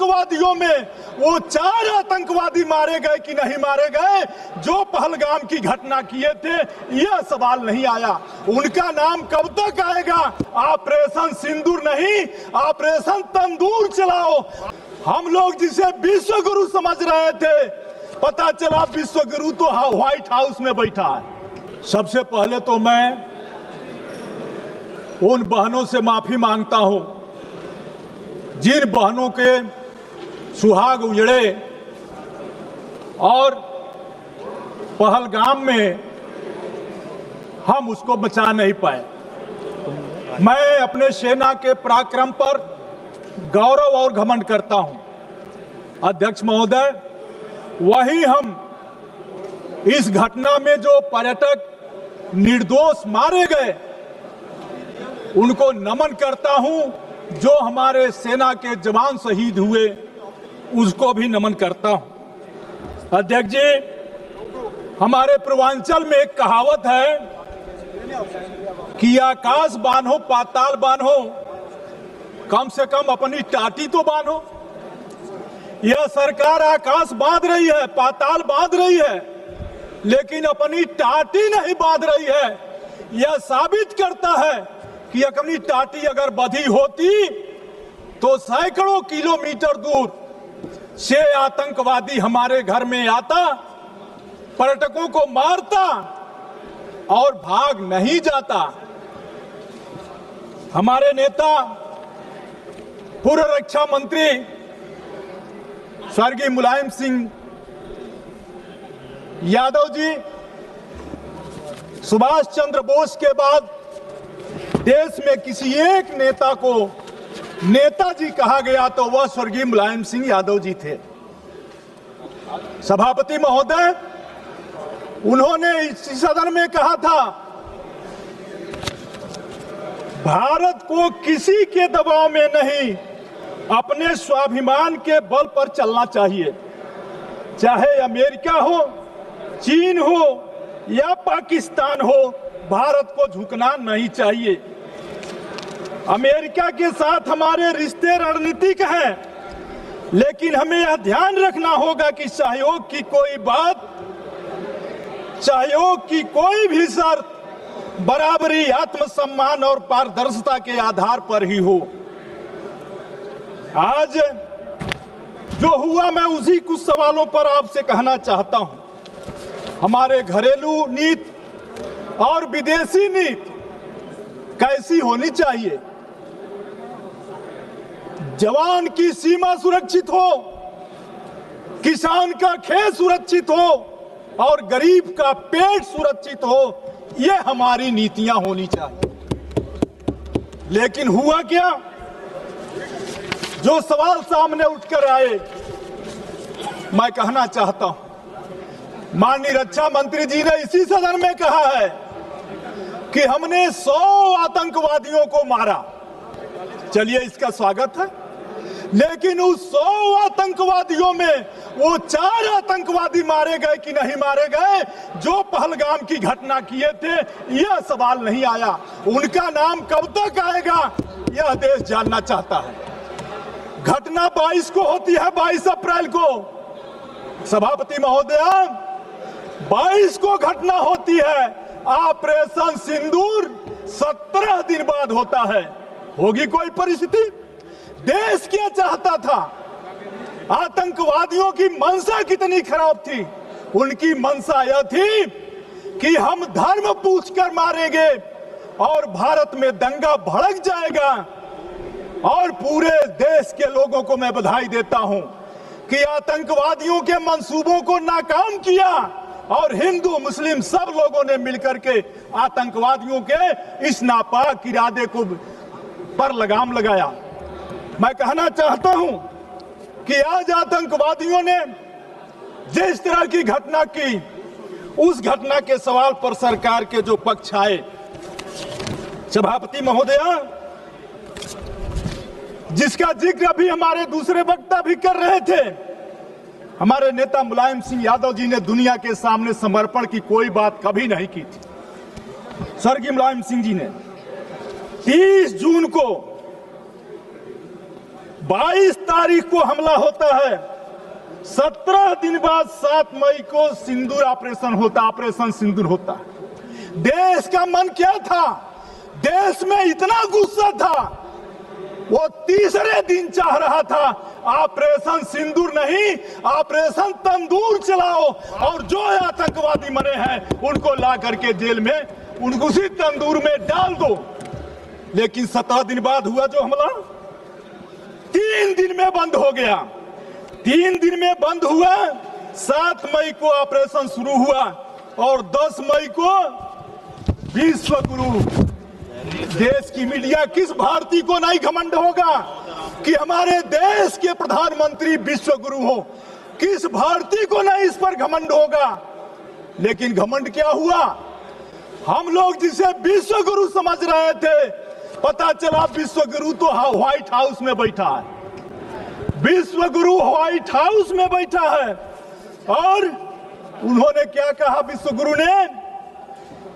आतंकवादियों में वो 4 आतंकवादी मारे गए कि नहीं मारे गए जो पहलगाम की घटना किए थे, यह सवाल नहीं आया। उनका नाम कब तक आएगा? ऑपरेशन सिंदूर नहीं, ऑपरेशन तंदूर चलाओ। हम लोग जिसे विश्व गुरु समझ रहे थे, पता चला विश्व गुरु तो व्हाइट हाउस में बैठा है। सबसे पहले तो मैं उन बहनों से माफी मांगता हूं जिन बहनों के सुहाग उजड़े और पहलगाम में हम उसको बचा नहीं पाए। मैं अपने सेना के पराक्रम पर गौरव और घमंड करता हूं। अध्यक्ष महोदय, वहीं हम इस घटना में जो पर्यटक निर्दोष मारे गए उनको नमन करता हूं, जो हमारे सेना के जवान शहीद हुए उसको भी नमन करता हूं। अध्यक्ष जी, हमारे पूर्वांचल में एक कहावत है कि आकाश बांधो पाताल बांधो, कम से कम अपनी टाटी तो बांधो। यह सरकार आकाश बांध रही है, पाताल बांध रही है, लेकिन अपनी टाटी नहीं बांध रही है। यह साबित करता है कि अपनी टाटी अगर बंधी होती तो सैकड़ों किलोमीटर दूर से आतंकवादी हमारे घर में आता, पर्यटकों को मारता और भाग नहीं जाता। हमारे नेता पूर्व रक्षा मंत्री स्वर्गीय मुलायम सिंह यादव जी, सुभाष चंद्र बोस के बाद देश में किसी एक नेता को नेताजी कहा गया तो वह स्वर्गीय मुलायम सिंह यादव जी थे। सभापति महोदय, उन्होंने इस सदन में कहा था, भारत को किसी के दबाव में नहीं, अपने स्वाभिमान के बल पर चलना चाहिए। चाहे अमेरिका हो, चीन हो या पाकिस्तान हो, भारत को झुकना नहीं चाहिए। अमेरिका के साथ हमारे रिश्ते रणनीतिक हैं, लेकिन हमें यह ध्यान रखना होगा कि सहयोग की कोई बात, सहयोग की कोई भी शर्त बराबरी, आत्मसम्मान और पारदर्शिता के आधार पर ही हो। आज जो हुआ, मैं उसी कुछ सवालों पर आपसे कहना चाहता हूं। हमारे घरेलू नीति और विदेशी नीति कैसी होनी चाहिए? जवान की सीमा सुरक्षित हो, किसान का खेत सुरक्षित हो और गरीब का पेट सुरक्षित हो, ये हमारी नीतियां होनी चाहिए। लेकिन हुआ क्या? जो सवाल सामने उठकर आए, मैं कहना चाहता हूं, माननीय रक्षा मंत्री जी ने इसी सदन में कहा है कि हमने 100 आतंकवादियों को मारा। चलिए, इसका स्वागत है, लेकिन उस 100 आतंकवादियों में वो 4 आतंकवादी मारे गए कि नहीं मारे गए जो पहलगाम की घटना किए थे, यह सवाल नहीं आया। उनका नाम कब तक आएगा, यह देश जानना चाहता है। घटना 22 को होती है, 22 अप्रैल को। सभापति महोदय, 22 को घटना होती है। ऑपरेशन सिंदूर 17 दिन बाद होता है। होगी कोई परिस्थिति? देश क्या चाहता था? आतंकवादियों की मंशा कितनी खराब थी? उनकी मंशा यह थी कि हम धर्म पूछकर मारेंगे और भारत में दंगा भड़क जाएगा। और पूरे देश के लोगों को मैं बधाई देता हूं कि आतंकवादियों के मंसूबों को नाकाम किया और हिंदू मुस्लिम सब लोगों ने मिलकर के आतंकवादियों के इस नापाक इरादे को पर लगाम लगाया। मैं कहना चाहता हूं कि आज आतंकवादियों ने जिस तरह की घटना की, उस घटना के सवाल पर सरकार के जो पक्ष आए, सभापति महोदया, जिसका जिक्र अभी हमारे दूसरे वक्ता भी कर रहे थे, हमारे नेता मुलायम सिंह यादव जी ने दुनिया के सामने समर्पण की कोई बात कभी नहीं की थी। स्वर्गीय मुलायम सिंह जी ने 30 जून को 22 तारीख को हमला होता है, 17 दिन बाद 7 मई को सिंदूर ऑपरेशन सिंदूर होता है। देश का मन क्या था? देश में इतना गुस्सा था, वो तीसरे दिन चाह रहा था ऑपरेशन सिंदूर नहीं, ऑपरेशन तंदूर चलाओ और जो आतंकवादी मरे हैं उनको ला करके जेल में उनको उसी तंदूर में डाल दो। लेकिन 17 दिन बाद हुआ जो हमला, 3 दिन में बंद हो गया। 3 दिन में बंद हुआ, 7 मई को ऑपरेशन शुरू हुआ और 10 मई को विश्व गुरु। देश की मीडिया, किस भारतीय को नहीं घमंड होगा कि हमारे देश के प्रधानमंत्री विश्व गुरु हो? किस भारतीय को नहीं इस पर घमंड होगा? लेकिन घमंड क्या हुआ? हम लोग जिसे विश्व गुरु समझ रहे थे, पता चला विश्व गुरु तो व्हाइट हाउस में बैठा है। विश्व गुरु व्हाइट हाउस में बैठा है। और उन्होंने क्या कहा विश्व गुरु ने?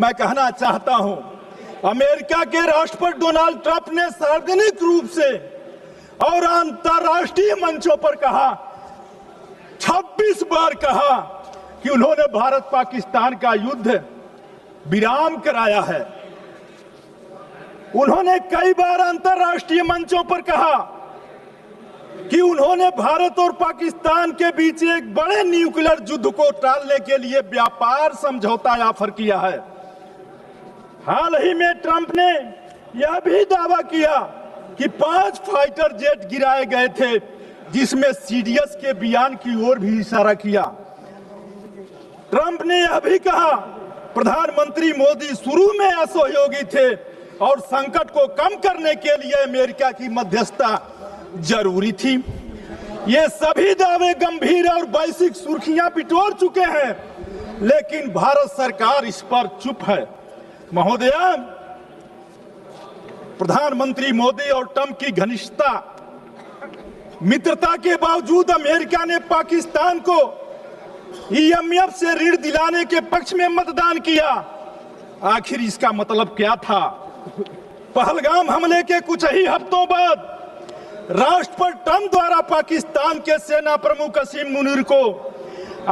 मैं कहना चाहता हूं, अमेरिका के राष्ट्रपति डोनाल्ड ट्रंप ने सार्वजनिक रूप से और अंतर्राष्ट्रीय मंचों पर कहा, 26 बार कहा कि उन्होंने भारत पाकिस्तान का युद्ध विराम कराया है। उन्होंने कई बार अंतर्राष्ट्रीय मंचों पर कहा कि उन्होंने भारत और पाकिस्तान के बीच एक बड़े न्यूक्लियर युद्ध को टालने के लिए व्यापार समझौता ऑफर किया है। हाल ही में ट्रंप ने यह भी दावा किया कि 5 फाइटर जेट गिराए गए थे, जिसमें सीडीएस के बयान की ओर भी इशारा किया। ट्रंप ने यह भी कहा प्रधानमंत्री मोदी शुरू में असहयोगी थे और संकट को कम करने के लिए अमेरिका की मध्यस्थता जरूरी थी। ये सभी दावे गंभीर और वैश्विक सुर्खियां बिटोर चुके हैं, लेकिन भारत सरकार इस पर चुप है। महोदया, प्रधानमंत्री मोदी और ट्रंप की घनिष्ठता मित्रता के बावजूद अमेरिका ने पाकिस्तान को IMF से ऋण दिलाने के पक्ष में मतदान किया। आखिर इसका मतलब क्या था? पहलगाम हमले के कुछ ही हफ्तों बाद राष्ट्रपति ट्रंप द्वारा पाकिस्तान के सेना प्रमुख असीम मुनीर को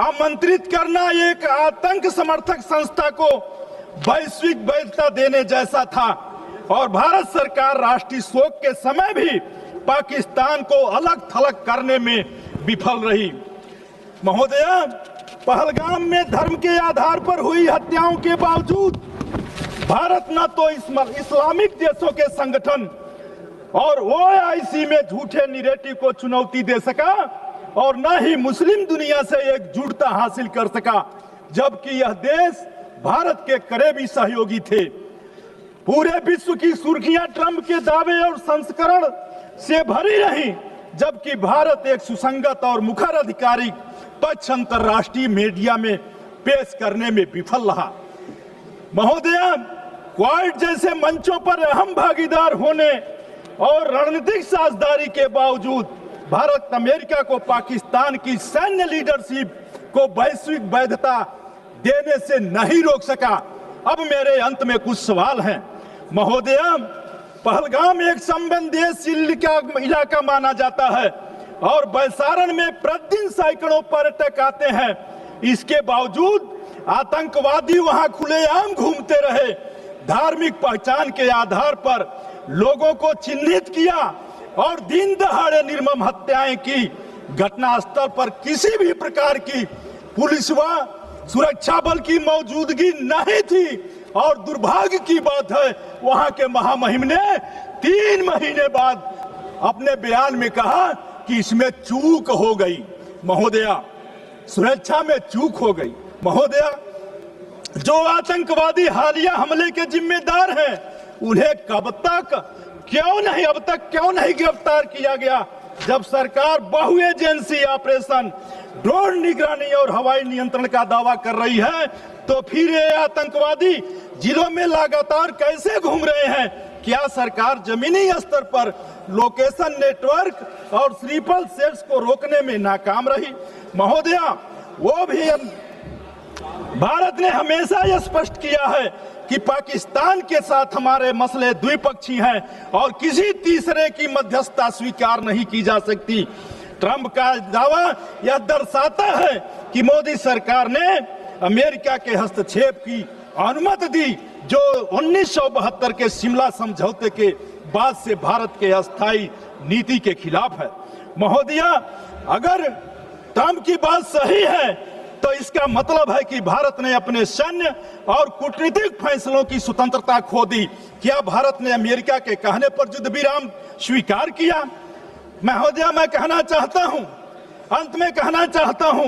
आमंत्रित करना एक आतंक समर्थक संस्था को वैश्विक वैधता देने जैसा था और भारत सरकार राष्ट्रीय शोक के समय भी पाकिस्तान को अलग थलग करने में विफल रही। महोदया, पहलगाम में धर्म के आधार पर हुई हत्याओं के बावजूद भारत न तो इस्लामिक देशों के संगठन और OIC में झूठे निरेटिव को चुनौती दे सका और न ही मुस्लिम दुनिया से एकजुटता हासिल कर सका, जबकि यह देश भारत के करीबी सहयोगी थे। पूरे विश्व की सुर्खियां ट्रंप के दावे और संस्करण से भरी रही, जबकि भारत एक सुसंगत और मुखर आधिकारिक पक्ष अंतर्राष्ट्रीय मीडिया में पेश करने में विफल रहा। महोदया, क्वाड जैसे मंचों पर अहम भागीदार होने और रणनीतिक साझेदारी के बावजूद भारत अमेरिका को पाकिस्तान की सैन्य लीडरशिप को वैश्विक वैधता देने से नहीं रोक सका। अब मेरे अंत में कुछ सवाल हैं। महोदया, पहलगाम एक संवेदनशील इलाका माना जाता है और बैसारण में प्रतिदिन सैकड़ों पर्यटक आते हैं। इसके बावजूद आतंकवादी वहां खुलेआम घूमते रहे, धार्मिक पहचान के आधार पर लोगों को चिन्हित किया और दिन दहाड़े निर्मम हत्याएं की। घटनास्थल पर किसी भी प्रकार की पुलिस व सुरक्षा बल की मौजूदगी नहीं थी और दुर्भाग्य की बात है, वहां के महामहिम ने 3 महीने बाद अपने बयान में कहा कि इसमें चूक हो गई। महोदया, सुरक्षा में चूक हो गई। महोदया, जो आतंकवादी हालिया हमले के जिम्मेदार हैं, उन्हें अब तक क्यों नहीं गिरफ्तार किया गया? जब सरकार बहु एजेंसी ऑपरेशन, ड्रोन निगरानी और हवाई नियंत्रण का दावा कर रही है, तो फिर ये आतंकवादी जिलों में लगातार कैसे घूम रहे हैं? क्या सरकार जमीनी स्तर पर लोकेशन नेटवर्क और स्लीपर सेल्स को रोकने में नाकाम रही? महोदया, वो भी भारत ने हमेशा यह स्पष्ट किया है कि पाकिस्तान के साथ हमारे मसले द्विपक्षीय हैं और किसी तीसरे की मध्यस्थता स्वीकार नहीं की जा सकती। ट्रंप का दावा यह दर्शाता है कि मोदी सरकार ने अमेरिका के हस्तक्षेप की अनुमति दी, जो 1972 के शिमला समझौते के बाद से भारत के अस्थायी नीति के खिलाफ है। महोदया, अगर ट्रंप की बात सही है तो इसका मतलब है कि भारत ने अपने सैन्य और कूटनीतिक फैसलों की स्वतंत्रता खो दी। क्या भारत ने अमेरिका के कहने पर युद्ध विराम स्वीकार किया? महोदया, मैं कहना चाहता हूं, अंत में कहना चाहता हूं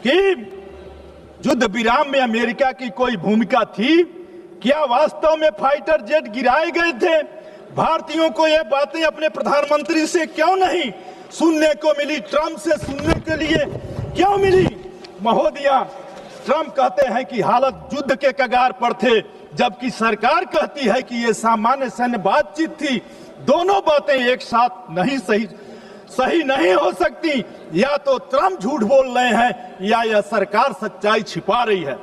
कि युद्ध विराम में अमेरिका की कोई भूमिका थी? क्या वास्तव में फाइटर जेट गिराए गए थे? भारतीयों को ये बातें अपने प्रधानमंत्री से क्यों नहीं सुनने को मिली? ट्रंप से सुनने के लिए क्यों मिली? महोदया, ट्रंप कहते हैं कि हालत युद्ध के कगार पर थे, जबकि सरकार कहती है कि ये सामान्य सैन्य बातचीत थी। दोनों बातें एक साथ नहीं सही नहीं हो सकती। या तो ट्रंप झूठ बोल रहे हैं या यह सरकार सच्चाई छिपा रही है।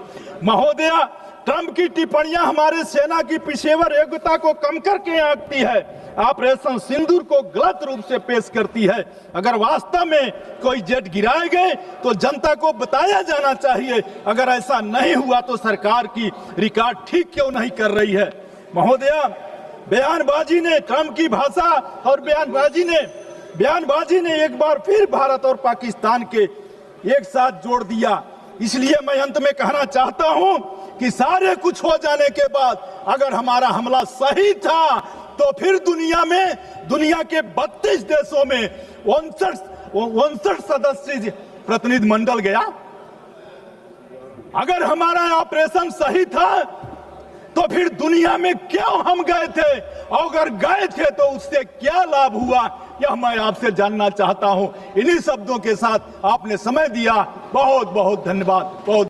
महोदया, ट्रंप की टिप्पणियां हमारे सेना की पेशेवर योग्यता को कम करके आंकती है, ऑपरेशन सिंदूर को गलत रूप से पेश करती है। अगर वास्तव में कोई जेट गिराए गए तो जनता को बताया जाना चाहिए। अगर ऐसा नहीं हुआ तो सरकार की रिकॉर्ड ठीक क्यों नहीं कर रही है? महोदया, बयानबाजी ने, ट्रंप की भाषा और बयानबाजी ने एक बार फिर भारत और पाकिस्तान के एक साथ जोड़ दिया। इसलिए मैं अंत में कहना चाहता हूं कि सारे कुछ हो जाने के बाद अगर हमारा हमला सही था तो फिर दुनिया के 32 देशों में 59 सदस्य प्रतिनिधि मंडल गया। अगर हमारा ऑपरेशन सही था तो फिर दुनिया में क्यों हम गए थे? और अगर गए थे तो उससे क्या लाभ हुआ, यह मैं आपसे जानना चाहता हूं। इन्हीं शब्दों के साथ आपने समय दिया, बहुत बहुत धन्यवाद। बहुत